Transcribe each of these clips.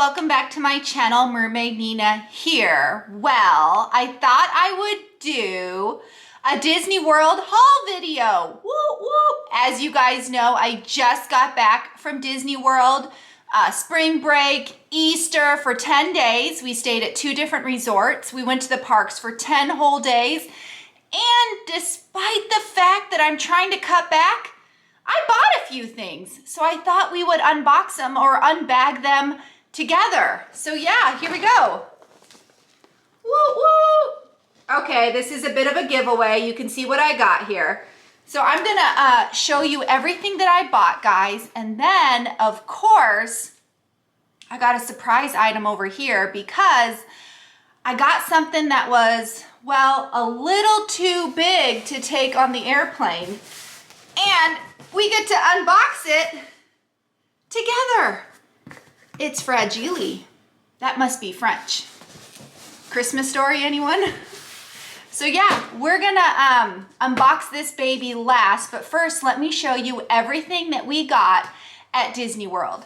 welcome back to my channel. Mermaid Nina here. Well, I thought I would do a Disney World haul video. Whoop, whoop. As you guys know, I just got back from Disney World, spring break, Easter for 10 days. We stayed at 2 different resorts. We went to the parks for 10 whole days. And despite the fact that I'm trying to cut back, I bought a few things. So I thought we would unbox them or unbag them together. So yeah, here we go. Woo woo. Okay, this is a bit of a giveaway. You can see what I got here. So I'm gonna show you everything that I bought, guys. And then, of course, I got a surprise item over here because I got something that was, well, a little too big to take on the airplane. And we get to unbox it together. It's fragile. That must be French. Christmas story, anyone? So yeah, we're gonna unbox this baby last, but first let me show you everything that we got at Disney World.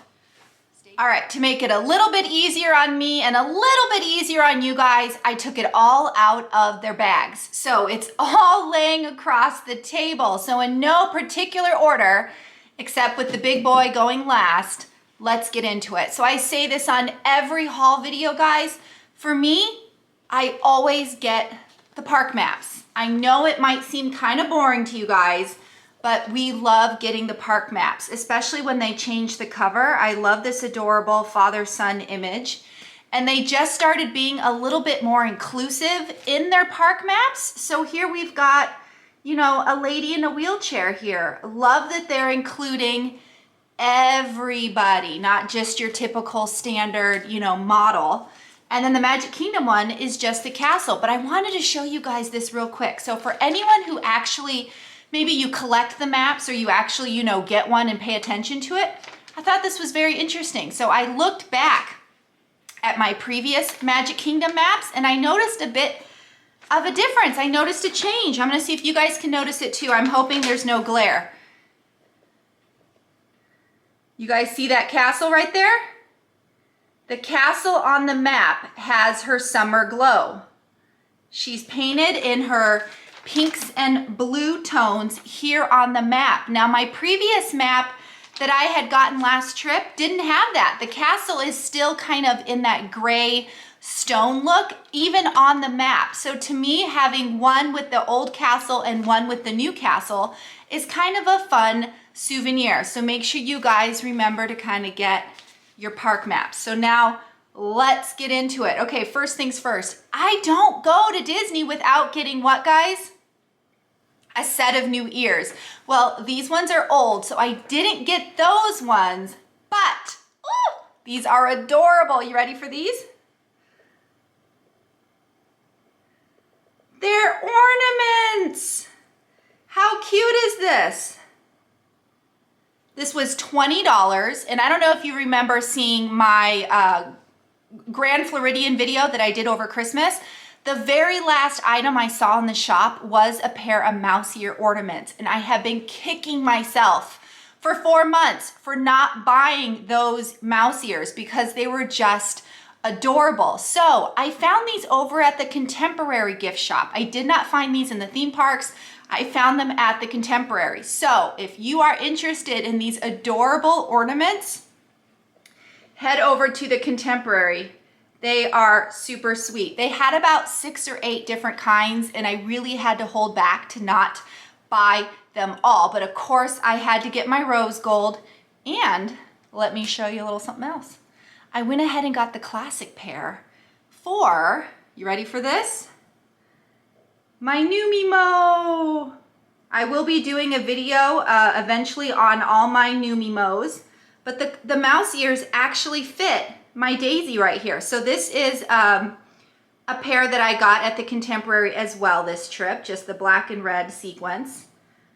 All right, to make it a little bit easier on me and a little bit easier on you guys, I took it all out of their bags. So it's all laying across the table. So in no particular order, except with the big boy going last, let's get into it. So I say this on every haul video, guys. For me, I always get the park maps. I know it might seem kind of boring to you guys, but we love getting the park maps, especially when they change the cover. I love this adorable father-son image. And they just started being a little bit more inclusive in their park maps. So here we've got, you know, a lady in a wheelchair here. Love that they're including everybody, not just your typical standard, you know, model. And then the Magic Kingdom one is just the castle. But I wanted to show you guys this real quick. So for anyone who actually, maybe you collect the maps or you actually, you know, get one and pay attention to it, I thought this was very interesting. So I looked back at my previous Magic Kingdom maps and I noticed a bit of a difference. I noticed a change. I'm gonna see if you guys can notice it too. I'm hoping there's no glare. You guys see that castle right there? The castle on the map has her summer glow. She's painted in her pinks and blue tones here on the map. Now my previous map that I had gotten last trip didn't have that. The castle is still kind of in that gray stone look, even on the map. So to me, having one with the old castle and one with the new castle is kind of a fun souvenir. So make sure you guys remember to kind of get your park maps. So now let's get into it. Okay, first things first. I don't go to Disney without getting what, guys? A set of new ears. Well, these ones are old, so I didn't get those ones, but ooh, these are adorable. You ready for these? They're ornaments. How cute is this? This was $20, and I don't know if you remember seeing my Grand Floridian video that I did over Christmas. The very last item I saw in the shop was a pair of mouse ear ornaments, and I have been kicking myself for 4 months for not buying those mouse ears because they were just adorable. So I found these over at the Contemporary gift shop. I did not find these in the theme parks. I found them at the Contemporary. So if you are interested in these adorable ornaments, head over to the Contemporary. They are super sweet. They had about 6 or 8 different kinds, and I really had to hold back to not buy them all. But of course, I had to get my rose gold. And let me show you a little something else. I went ahead and got the classic pair for, you ready for this? My new Mimo. I will be doing a video eventually on all my new Mimos, but the mouse ears actually fit my Daisy right here. So this is a pair that I got at the Contemporary as well this trip, just the black and red sequence.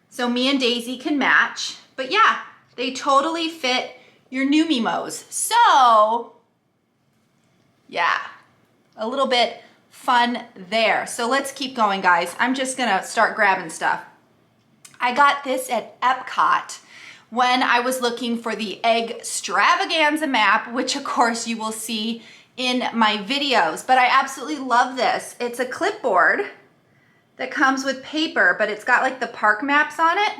So me and Daisy can match, but yeah, they totally fit your new Mimos. So yeah, a little bit fun there. So let's keep going, guys. I'm just gonna start grabbing stuff. I got this at Epcot when I was looking for the Extravaganza map, which of course you will see in my videos. But I absolutely love this. It's a clipboard that comes with paper, but it's got like the park maps on it.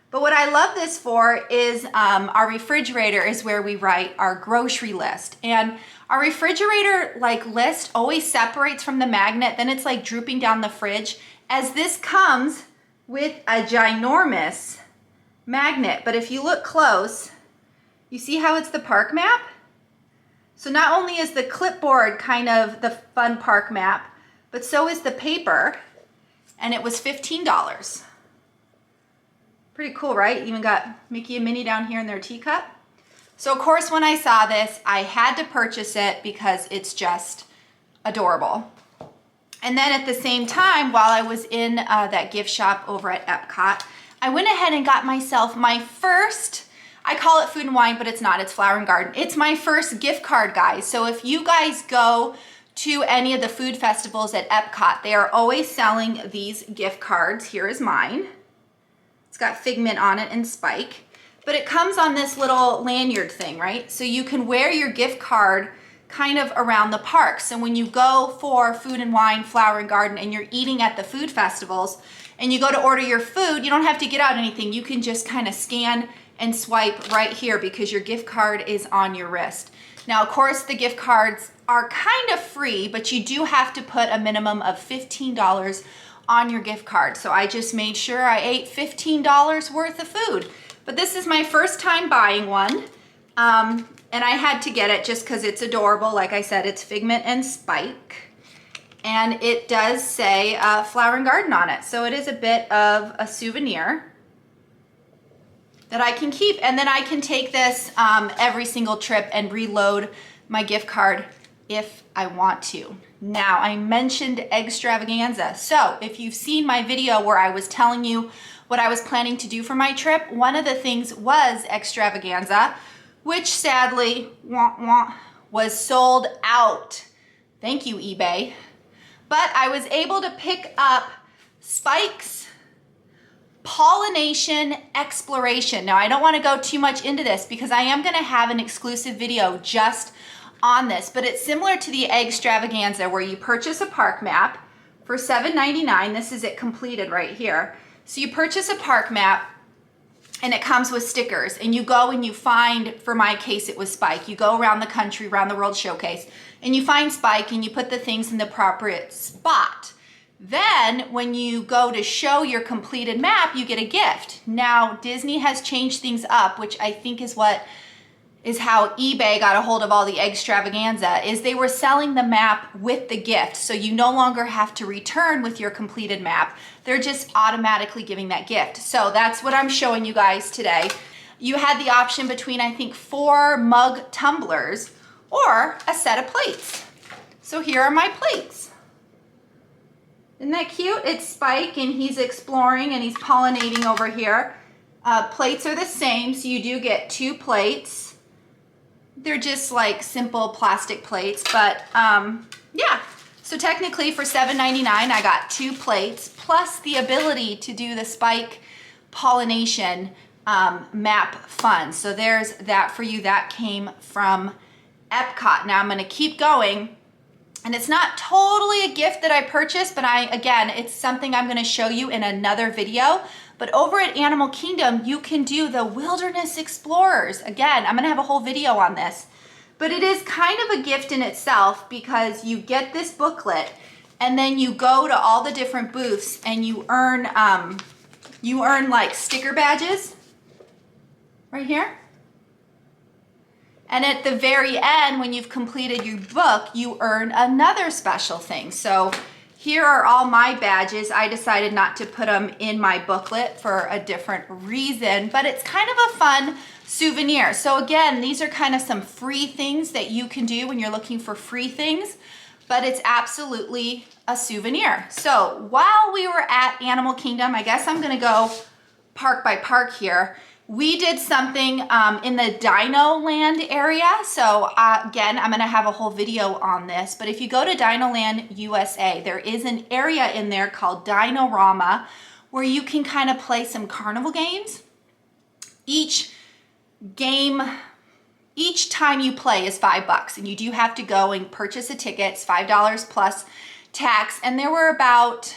But what I love this for is our refrigerator is where we write our grocery list. And our refrigerator like list always separates from the magnet, then it's like drooping down the fridge, as this comes with a ginormous magnet. But if you look close, you see how it's the park map? So not only is the clipboard kind of the fun park map, but so is the paper, and it was $15. Pretty cool, right? Even got Mickey and Minnie down here in their teacup. So of course, when I saw this, I had to purchase it because it's just adorable. And then at the same time, while I was in that gift shop over at Epcot, I went ahead and got myself my first, I call it Food and Wine, but it's not, it's Flower and Garden. It's my first gift card, guys. So if you guys go to any of the food festivals at Epcot, they are always selling these gift cards. Here is mine. It's got Figment on it and Spike, but it comes on this little lanyard thing, right? So you can wear your gift card kind of around the park. So when you go for Food and Wine, Flower and Garden, and you're eating at the food festivals, and you go to order your food, you don't have to get out anything. You can just kind of scan and swipe right here because your gift card is on your wrist. Now, of course, the gift cards are kind of free, but you do have to put a minimum of $15 on your gift card. So I just made sure I ate $15 worth of food. But this is my first time buying one. And I had to get it just because it's adorable. Like I said, it's Figment and Spike. And it does say Flower and Garden on it. So it is a bit of a souvenir that I can keep. And then I can take this every single trip and reload my gift card if I want to. Now, I mentioned Extravaganza. So if you've seen my video where I was telling you what I was planning to do for my trip, one of the things was Extravaganza, which sadly was sold out. Thank you, eBay. But I was able to pick up Spike's Pollination Exploration. Now, I don't want to go too much into this because I am going to have an exclusive video just on this, but it's similar to the Extravaganza where you purchase a park map for $7.99. This is it completed right here. So you purchase a park map and it comes with stickers, and you go and you find, for my case it was Spike, you go around the country, around the World Showcase, and you find Spike and you put the things in the appropriate spot. Then when you go to show your completed map, you get a gift. Now Disney has changed things up, which I think is how eBay got a hold of all the Extravaganza, is they were selling the map with the gift. So you no longer have to return with your completed map. They're just automatically giving that gift. So that's what I'm showing you guys today. You had the option between, I think, 4 mug tumblers or a set of plates. So here are my plates. Isn't that cute? It's Spike and he's exploring and he's pollinating over here. Plates are the same, so you do get 2 plates. They're just like simple plastic plates, but yeah. So technically for $7.99, I got 2 plates plus the ability to do the Spike pollination map fun. So there's that for you. That came from Epcot. Now I'm going to keep going. And it's not totally a gift that I purchased, but again, it's something I'm going to show you in another video. But over at Animal Kingdom, you can do the Wilderness Explorers. Again, I'm going to have a whole video on this. But it is kind of a gift in itself because you get this booklet and then you go to all the different booths and you earn like sticker badges right here. And at the very end, when you've completed your book, you earn another special thing. So here are all my badges. I decided not to put them in my booklet for a different reason, but it's kind of a fun souvenir. So again, these are kind of some free things that you can do when you're looking for free things, but it's absolutely a souvenir. So while we were at Animal Kingdom, I guess I'm gonna go park by park here. We did something in the Dinoland area. So again, I'm gonna have a whole video on this, but if you go to Dinoland USA, there is an area in there called Dinorama where you can kind of play some carnival games. Each game, each time you play is $5, and you do have to go and purchase a ticket. It's $5 plus tax, and there were about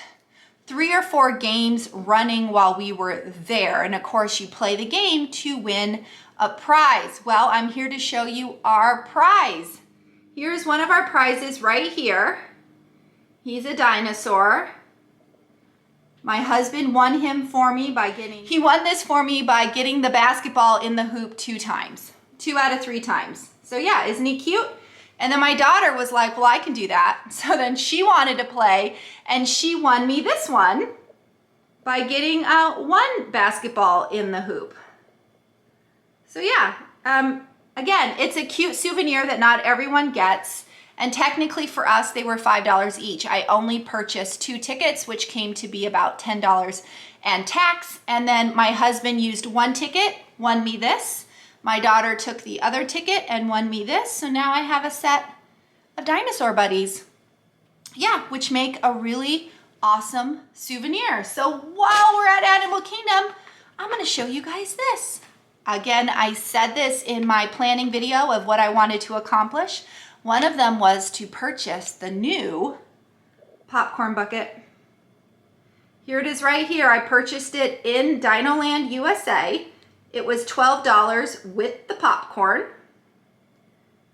3 or 4 games running while we were there. And of course, you play the game to win a prize. Well, I'm here to show you our prize. Here's one of our prizes right here. He's a dinosaur. My husband won him for me by he won this for me by getting the basketball in the hoop 2 times. 2 out of 3 times. So yeah, isn't he cute? And then my daughter was like, well, I can do that. So then she wanted to play, and she won me this one by getting 1 basketball in the hoop. So yeah, again, it's a cute souvenir that not everyone gets. And technically for us, they were $5 each. I only purchased 2 tickets, which came to be about $10 and tax. And then my husband used 1 ticket, won me this. My daughter took the other ticket and won me this. So now I have a set of dinosaur buddies. Yeah, which make a really awesome souvenir. So while we're at Animal Kingdom, I'm gonna show you guys this. Again, I said this in my planning video of what I wanted to accomplish. One of them was to purchase the new popcorn bucket. Here it is right here. I purchased it in Dinoland, USA. It was $12 with the popcorn.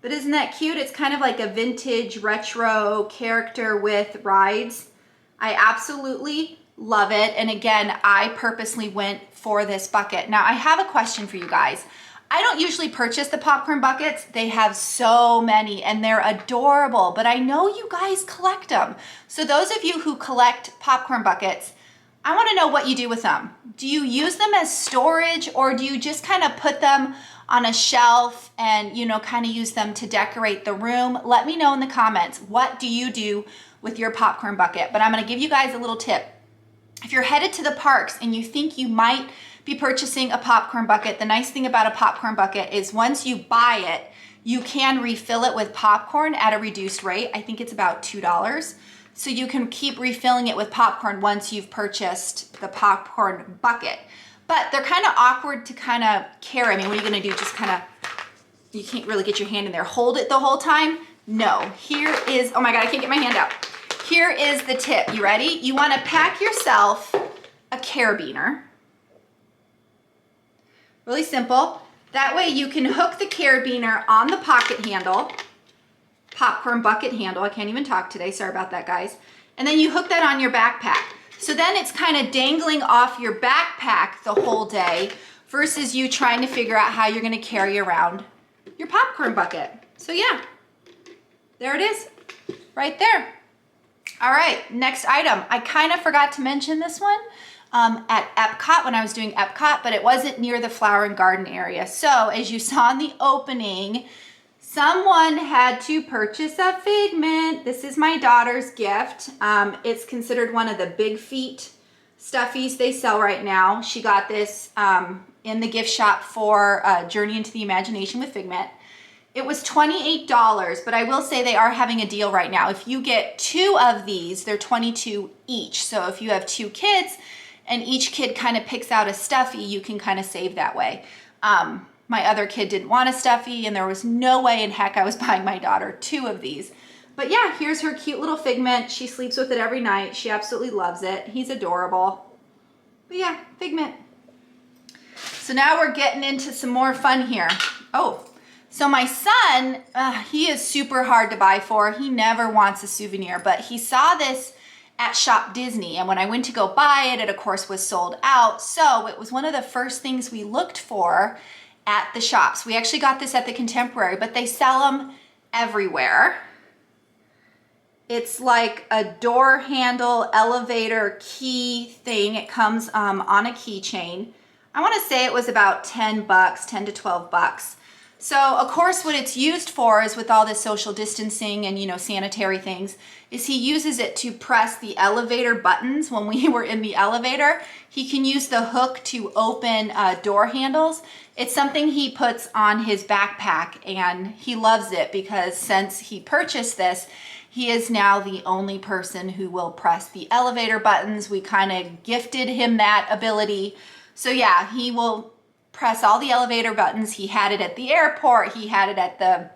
But isn't that cute? It's kind of like a vintage retro character with rides. I absolutely love it. And again, I purposely went for this bucket. Now I have a question for you guys. I don't usually purchase the popcorn buckets. They have so many and they're adorable, but I know you guys collect them. So those of you who collect popcorn buckets, I want to know what you do with them. Do you use them as storage, or do you just kind of put them on a shelf and, you know, kind of use them to decorate the room? Let me know in the comments. What do you do with your popcorn bucket? But I'm going to give you guys a little tip. If you're headed to the parks and you think you might be purchasing a popcorn bucket, the nice thing about a popcorn bucket is once you buy it, you can refill it with popcorn at a reduced rate. I think it's about $2. So you can keep refilling it with popcorn once you've purchased the popcorn bucket. But they're kind of awkward to kind of carry. I mean, what are you gonna do? Just kind of, you can't really get your hand in there. Hold it the whole time? No. Here is, oh my God, I can't get my hand out. Here is the tip. You ready? You wanna pack yourself a carabiner. Really simple. That way you can hook the carabiner on the pocket handle, popcorn bucket handle. I can't even talk today. Sorry about that, guys. And then you hook that on your backpack. So then it's kind of dangling off your backpack the whole day versus you trying to figure out how you're going to carry around your popcorn bucket. So yeah, there it is right there. All right, next item. I kind of forgot to mention this one at Epcot when I was doing Epcot, but it wasn't near the flower and garden area. So as you saw in the opening, someone had to purchase a Figment. This is my daughter's gift. It's considered one of the big feet stuffies they sell right now. She got this in the gift shop for Journey into the Imagination with Figment. It was $28, but I will say they are having a deal right now. If you get 2 of these, they're $22 each. So if you have 2 kids and each kid kind of picks out a stuffy, you can kind of save that way. My other kid didn't want a stuffy, and there was no way in heck I was buying my daughter 2 of these. But yeah, here's her cute little Figment. She sleeps with it every night. She absolutely loves it. He's adorable. But yeah, Figment. So now we're getting into some more fun here. Oh, so my son, he is super hard to buy for. He never wants a souvenir, but he saw this at Shop Disney, and when I went to go buy it, it of course was sold out. So it was one of the first things we looked for at the shops. We actually got this at the Contemporary, but they sell them everywhere. It's like a door handle elevator key thing. It comes on a keychain. I want to say it was about 10 bucks, 10 to 12 bucks. So of course what it's used for is with all this social distancing and, you know, sanitary things, is he uses it to press the elevator buttons when we were in the elevator. He can use the hook to open door handles. It's something he puts on his backpack, and he loves it because since he purchased this, he is now the only person who will press the elevator buttons. We kind of gifted him that ability. So yeah, he will press all the elevator buttons. He had it at the airport. He had it at the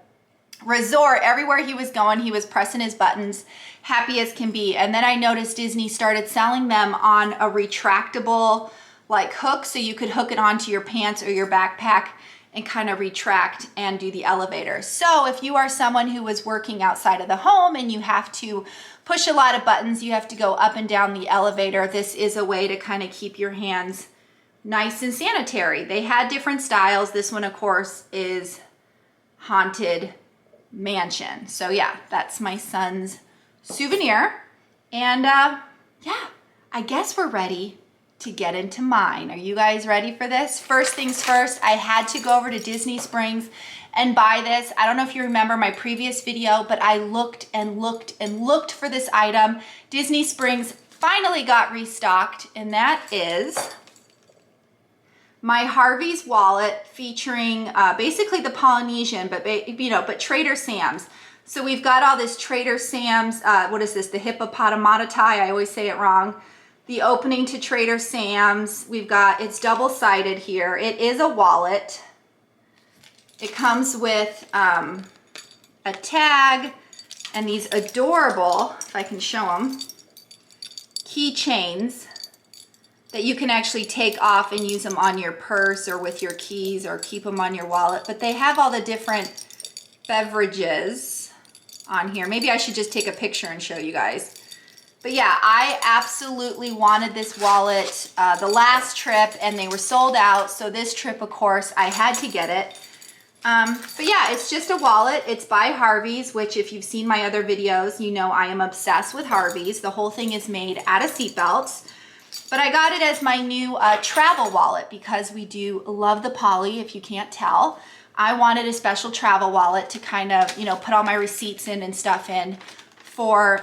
resort. Everywhere he was going, he was pressing his buttons, happy as can be. And then I noticed Disney started selling them on a retractable like hook, so you could hook it onto your pants or your backpack and kind of retract and do the elevator. So if you are someone who is working outside of the home and you have to push a lot of buttons, you have to go up and down the elevator, this is a way to kind of keep your hands nice and sanitary. They had different styles. This one, of course, is Haunted Mansion. So yeah, that's my son's souvenir. And yeah, I guess we're ready to get into mine. Are you guys ready for this? First things first, I had to go over to Disney Springs and buy this. I don't know if you remember my previous video, but I looked and looked and looked for this item. Disney Springs finally got restocked, and that is my Harveys Wallet featuring basically the Polynesian, but Trader Sam's. So we've got all this Trader Sam's, what is this? The hippopotamatai, I always say it wrong. The opening to Trader Sam's. We've got, it's double-sided here. It is a wallet. It comes with a tag and these adorable, if I can show them, keychains that you can actually take off and use them on your purse or with your keys or keep them on your wallet. But they have all the different beverages on here. Maybe I should just take a picture and show you guys. But yeah, I absolutely wanted this wallet the last trip and they were sold out. So this trip, of course, I had to get it. But yeah, it's just a wallet. It's by Harveys, which if you've seen my other videos, you know I am obsessed with Harveys. The whole thing is made out of seatbelts. But I got it as my new travel wallet because we do love the poly, if you can't tell. I wanted a special travel wallet to kind of, you know, put all my receipts in and stuff in for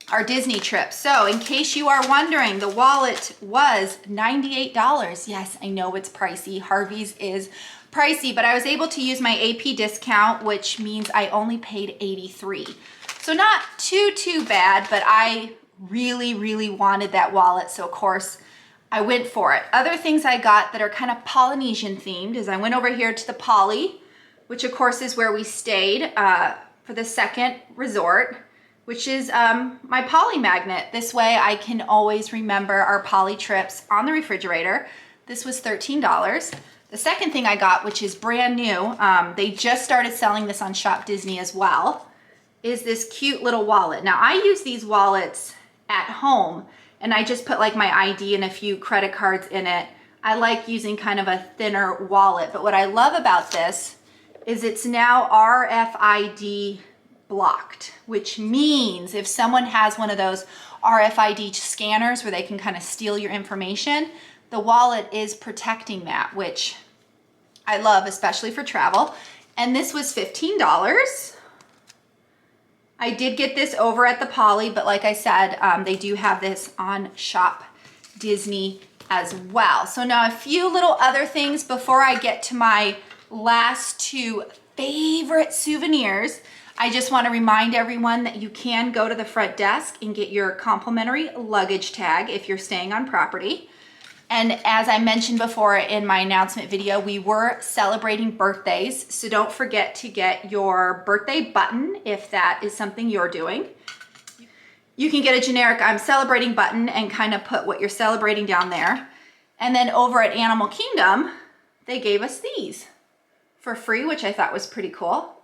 our Disney trip. So in case you are wondering, the wallet was $98. Yes, I know it's pricey. Harveys is pricey, but I was able to use my AP discount, which means I only paid $83. So not too bad, but I really wanted that wallet. So of course I went for it. Other things I got that are kind of Polynesian themed is I went over here to the Poly, which of course is where we stayed for the second resort, which is my poly magnet. This way I can always remember our poly trips on the refrigerator. This was $13. The second thing I got, which is brand new, they just started selling this on Shop Disney as well, is this cute little wallet. Now I use these wallets at home and I just put like my ID and a few credit cards in it. I like using kind of a thinner wallet, but what I love about this is it's now RFID blocked, which means if someone has one of those RFID scanners where they can kind of steal your information, the wallet is protecting that, which I love, especially for travel. And this was $15. I did get this over at the Poly, but like I said, they do have this on Shop Disney as well. So now a few little other things before I get to my last two favorite souvenirs. I just want to remind everyone that you can go to the front desk and get your complimentary luggage tag if you're staying on property. And as I mentioned before in my announcement video, we were celebrating birthdays. So don't forget to get your birthday button if that is something you're doing. You can get a generic I'm celebrating button and kind of put what you're celebrating down there. And then over at Animal Kingdom, they gave us these for free, which I thought was pretty cool.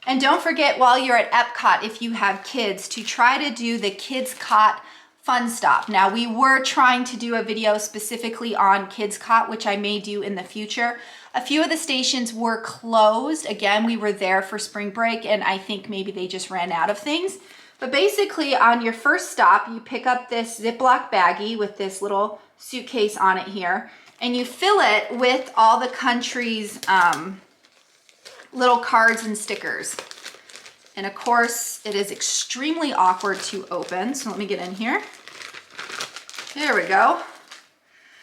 And don't forget while you're at Epcot, if you have kids, to try to do the Kids Cot Fun Stop. Now we were trying to do a video specifically on Kids Cot, which I may do in the future. A few of the stations were closed. Again, we were there for spring break and I think maybe they just ran out of things. But basically on your first stop, you pick up this Ziploc baggie with this little suitcase on it here, and you fill it with all the country's little cards and stickers. And of course, it is extremely awkward to open. So let me get in here. There we go.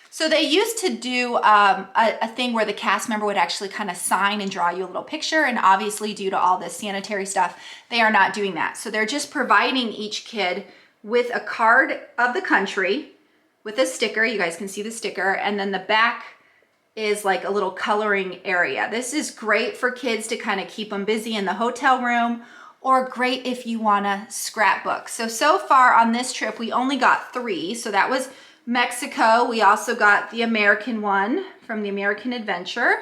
So they used to do a thing where the cast member would actually kind of sign and draw you a little picture. And obviously due to all this sanitary stuff, they are not doing that. So they're just providing each kid with a card of the country with a sticker. You guys can see the sticker. And then the back is like a little coloring area. This is great for kids to kind of keep them busy in the hotel room, or great if you want to scrapbook. So far on this trip, we only got 3. So that was Mexico. We also got the American one from the American Adventure.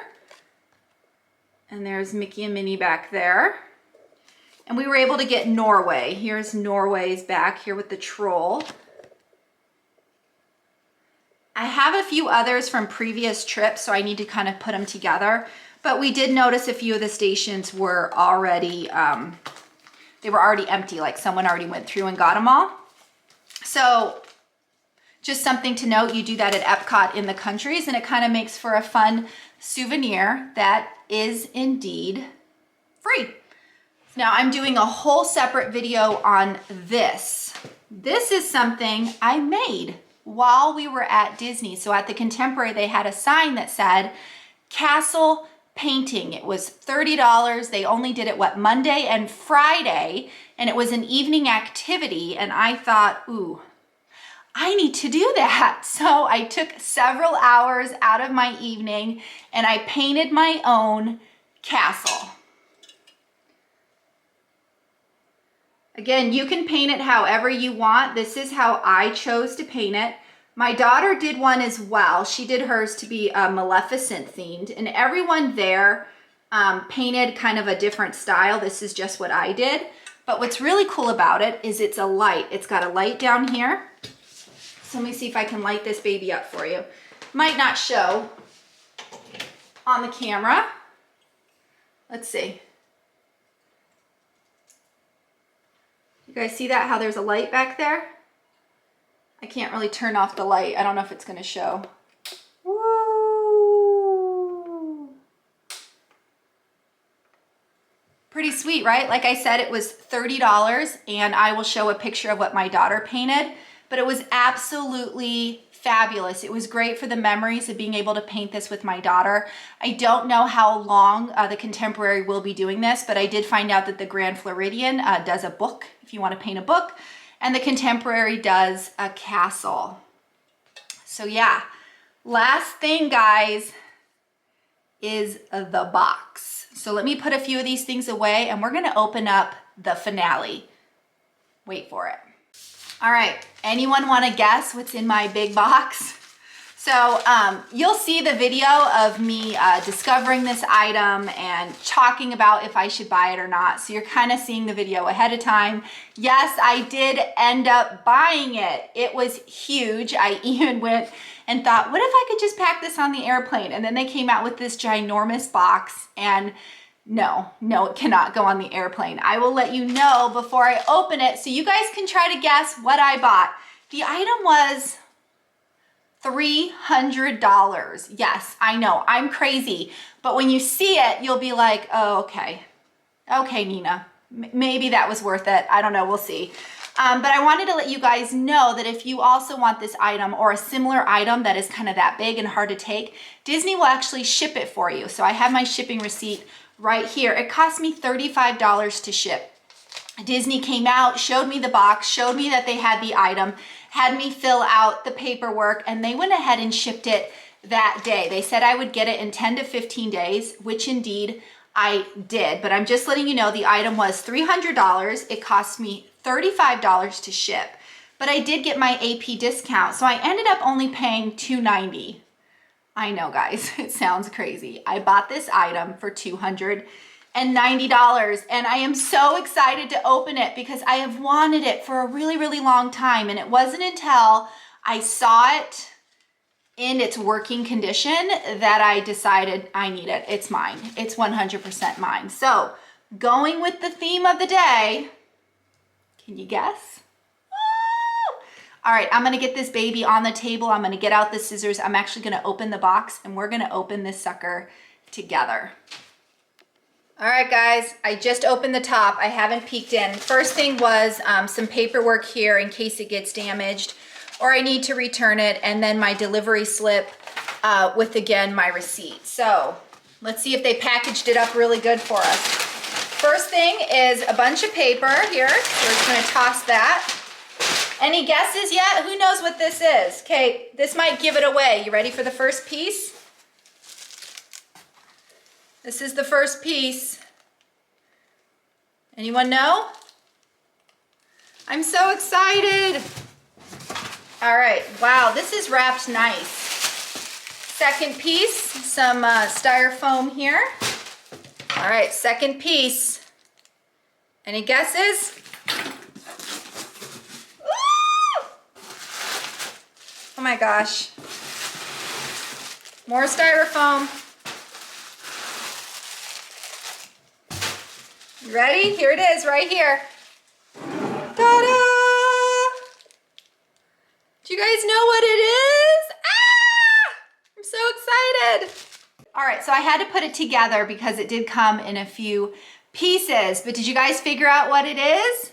And there's Mickey and Minnie back there. And we were able to get Norway. Here's Norway's back here with the troll. I have a few others from previous trips, so I need to kind of put them together. But we did notice a few of the stations were already, they were already empty, like someone already went through and got them all. So just something to note, you do that at Epcot in the countries, and it kind of makes for a fun souvenir that is indeed free. Now I'm doing a whole separate video on this. This is something I made while we were at Disney. So at the Contemporary, they had a sign that said castle painting. It was $30. They only did it Monday and Friday, and it was an evening activity. And I thought, ooh, I need to do that. So I took several hours out of my evening and I painted my own castle. Again, you can paint it however you want. This is how I chose to paint it. My daughter did one as well. She did hers to be Maleficent themed, and everyone there painted kind of a different style. This is just what I did. But what's really cool about it is it's a light. It's got a light down here. So let me see if I can light this baby up for you. Might not show on the camera. Let's see. You guys see that, how there's a light back there? I can't really turn off the light. I don't know if it's gonna show. Woo! Pretty sweet, right? Like I said, it was $30, and I will show a picture of what my daughter painted, but it was absolutely fabulous. It was great for the memories of being able to paint this with my daughter. I don't know how long the Contemporary will be doing this, but I did find out that the Grand Floridian does a book if you want to paint a book, and the Contemporary does a castle. So yeah, last thing, guys, is the box. So let me put a few of these things away, and we're gonna open up the finale. Wait for it. All right, anyone want to guess what's in my big box? So you'll see the video of me discovering this item and talking about if I should buy it or not. So you're kind of seeing the video ahead of time. Yes, I did end up buying it. It was huge. I even went and thought, what if I could just pack this on the airplane? And then they came out with this ginormous box, and no, it cannot go on the airplane. I will let you know before I open it so you guys can try to guess what I bought. The item was $300. Yes, I know, I'm crazy. But when you see it, you'll be like, oh, okay. Okay, Nina, maybe that was worth it. I don't know, we'll see. But I wanted to let you guys know that if you also want this item or a similar item that is kind of that big and hard to take, Disney will actually ship it for you. So I have my shipping receipt right here. It cost me $35 to ship. Disney came out, showed me the box, showed me that they had the item, had me fill out the paperwork, and they went ahead and shipped it that day. They said I would get it in 10 to 15 days, which indeed I did. But I'm just letting you know the item was $300. It cost me $35 to ship. But I did get my AP discount, so I ended up only paying $290. I know, guys, it sounds crazy. I bought this item for $290, and I am so excited to open it because I have wanted it for a really, really long time, and it wasn't until I saw it in its working condition that I decided I need it. It's mine. It's 100% mine. So going with the theme of the day, can you guess? All right, I'm gonna get this baby on the table. I'm gonna get out the scissors. I'm actually gonna open the box, and we're gonna open this sucker together. All right, guys, I just opened the top. I haven't peeked in. First thing was some paperwork here in case it gets damaged or I need to return it, and then my delivery slip with, again, my receipt. So let's see if they packaged it up really good for us. First thing is a bunch of paper here. So we're just gonna toss that. Any guesses yet? Who knows what this is? Okay, this might give it away. You ready for the first piece? This is the first piece. Anyone know? I'm so excited. All right, wow, this is wrapped nice. Second piece, some styrofoam here. All right, second piece. Any guesses? Ooh! Oh my gosh. More styrofoam. You ready? Here it is, right here. Ta-da! Do you guys know what it is? Ah! I'm so excited. All right, so I had to put it together because it did come in a few pieces, but did you guys figure out what it is?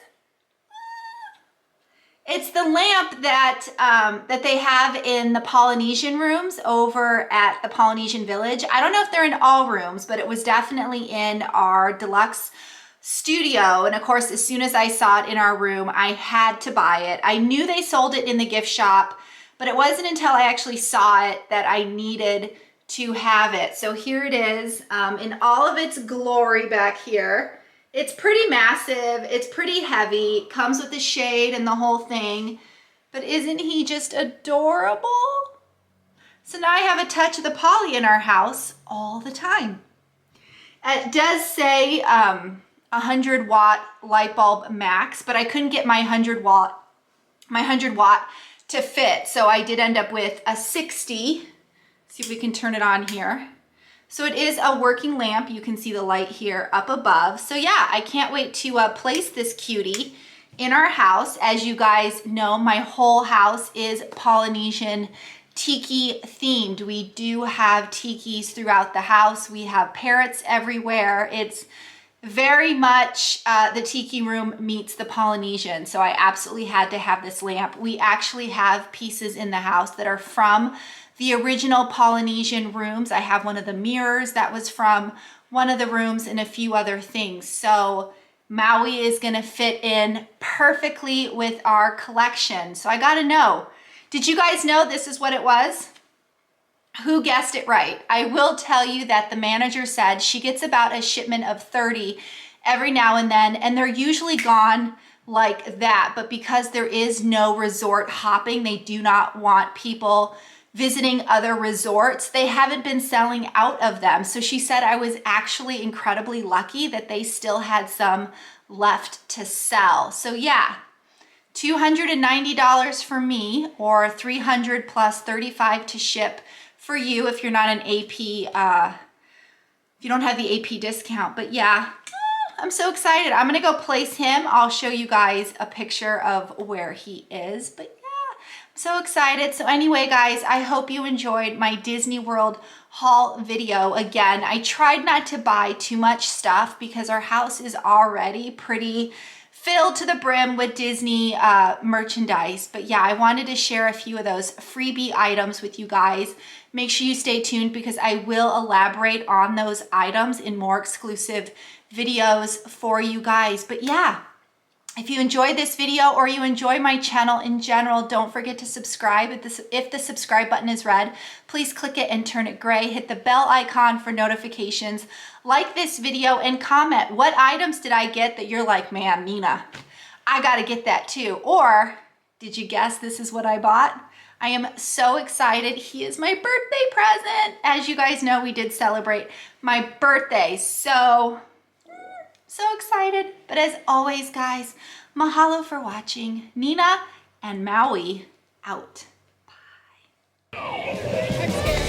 It's the lamp that that they have in the Polynesian rooms over at the Polynesian Village. I don't know if they're in all rooms, but it was definitely in our deluxe studio. And of course, as soon as I saw it in our room, I had to buy it. I knew they sold it in the gift shop, but it wasn't until I actually saw it that I needed to have it. So here it is in all of its glory back here. It's pretty massive, it's pretty heavy, comes with the shade and the whole thing, but isn't he just adorable? So now I have a touch of the poly in our house all the time. It does say 100 watt light bulb max, but I couldn't get my 100 watt to fit, so I did end up with a 60. See if we can turn it on here. So it is a working lamp. You can see the light here up above. So yeah, I can't wait to place this cutie in our house. As you guys know, my whole house is Polynesian tiki themed. We do have tikis throughout the house. We have parrots everywhere. It's very much the tiki room meets the Polynesian. So I absolutely had to have this lamp. We actually have pieces in the house that are from the original Polynesian rooms. I have one of the mirrors that was from one of the rooms and a few other things. So Maui is gonna fit in perfectly with our collection. So I gotta know, did you guys know this is what it was? Who guessed it right? I will tell you that the manager said she gets about a shipment of 30 every now and then, and they're usually gone like that. But because there is no resort hopping, they do not want people visiting other resorts. They haven't been selling out of them. So she said I was actually incredibly lucky that they still had some left to sell. So yeah, $290 for me, or $300 plus $35 to ship for you if you're not an AP, if you don't have the AP discount. But yeah, I'm so excited. I'm gonna go place him. I'll show you guys a picture of where he is. But so excited. So anyway, guys, I hope you enjoyed my Disney World haul video. Again, I tried not to buy too much stuff because our house is already pretty filled to the brim with Disney merchandise. But yeah, I wanted to share a few of those freebie items with you guys. Make sure you stay tuned because I will elaborate on those items in more exclusive videos for you guys. But yeah, if you enjoyed this video or you enjoy my channel in general, don't forget to subscribe. If the subscribe button is red, please click it and turn it gray. Hit the bell icon for notifications. Like this video and comment, what items did I get that you're like, man, Nina, I gotta get that too. Or did you guess this is what I bought? I am so excited. He is my birthday present. As you guys know, we did celebrate my birthday. So excited. But as always, guys, mahalo for watching. Nina and Maui out. Bye.